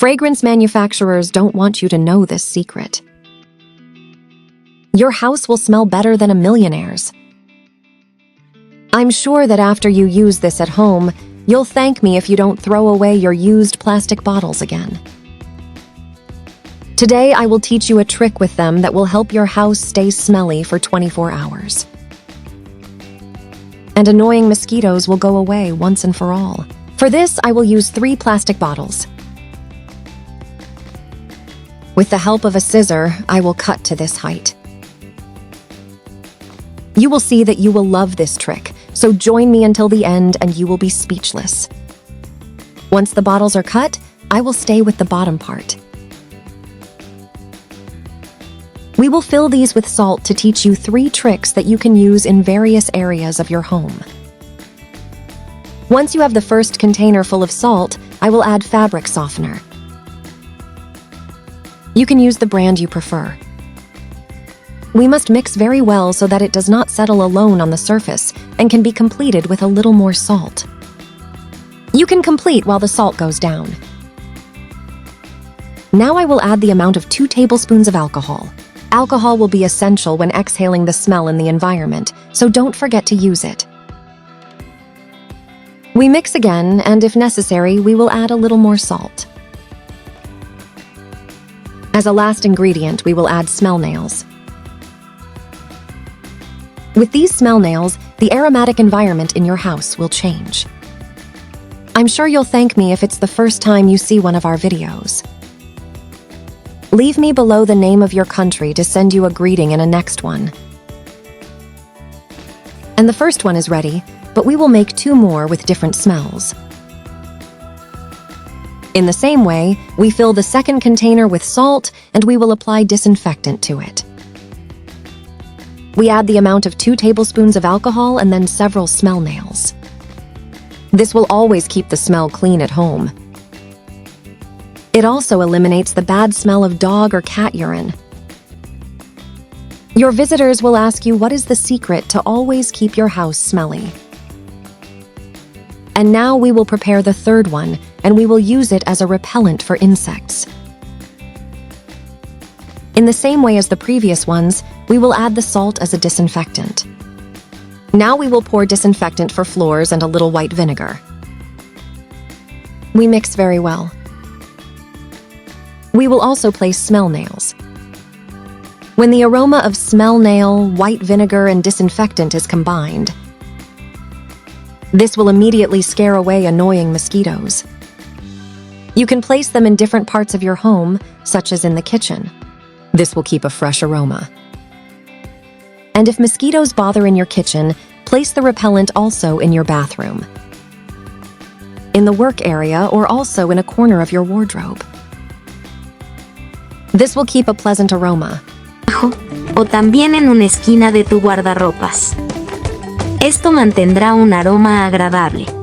Fragrance manufacturers don't want you to know this secret. Your house will smell better than a millionaire's. I'm sure that after you use this at home, you'll thank me if you don't throw away your used plastic bottles again. Today, I will teach you a trick with them that will help your house stay smelly for 24 hours. And annoying mosquitoes will go away once and for all. For this, I will use 3 plastic bottles. With the help of a scissor, I will cut to this height. You will see that you will love this trick, so join me until the end and you will be speechless. Once the bottles are cut, I will stay with the bottom part. We will fill these with salt to teach you 3 tricks that you can use in various areas of your home. Once you have the first container full of salt, I will add fabric softener. You can use the brand you prefer. We must mix very well so that it does not settle alone on the surface and can be completed with a little more salt. You can complete while the salt goes down. Now I will add the amount of 2 tablespoons of alcohol. Alcohol will be essential when exhaling the smell in the environment, so don't forget to use it. We mix again, and if necessary, we will add a little more salt. As a last ingredient, we will add smell nails. With these smell nails, the aromatic environment in your house will change. I'm sure you'll thank me if it's the first time you see one of our videos. Leave me below the name of your country to send you a greeting in a next one. And the first one is ready, but we will make 2 more with different smells. In the same way, we fill the second container with salt and we will apply disinfectant to it. We add the amount of 2 tablespoons of alcohol and then several smell nails. This will always keep the smell clean at home. It also eliminates the bad smell of dog or cat urine. Your visitors will ask you what is the secret to always keep your house smelly. And now we will prepare the third one, and we will use it as a repellent for insects. In the same way as the previous ones, we will add the salt as a disinfectant. Now we will pour disinfectant for floors and a little white vinegar. We mix very well. We will also place smell nails. When the aroma of smell nail, white vinegar, and disinfectant is combined, this will immediately scare away annoying mosquitoes. You can place them in different parts of your home, such as in the kitchen. This will keep a fresh aroma. And if mosquitoes bother in your kitchen, place the repellent also in your bathroom, in the work area, or also in a corner of your wardrobe. This will keep a pleasant aroma. O también en una esquina de tu guardarropas. Esto mantendrá un aroma agradable.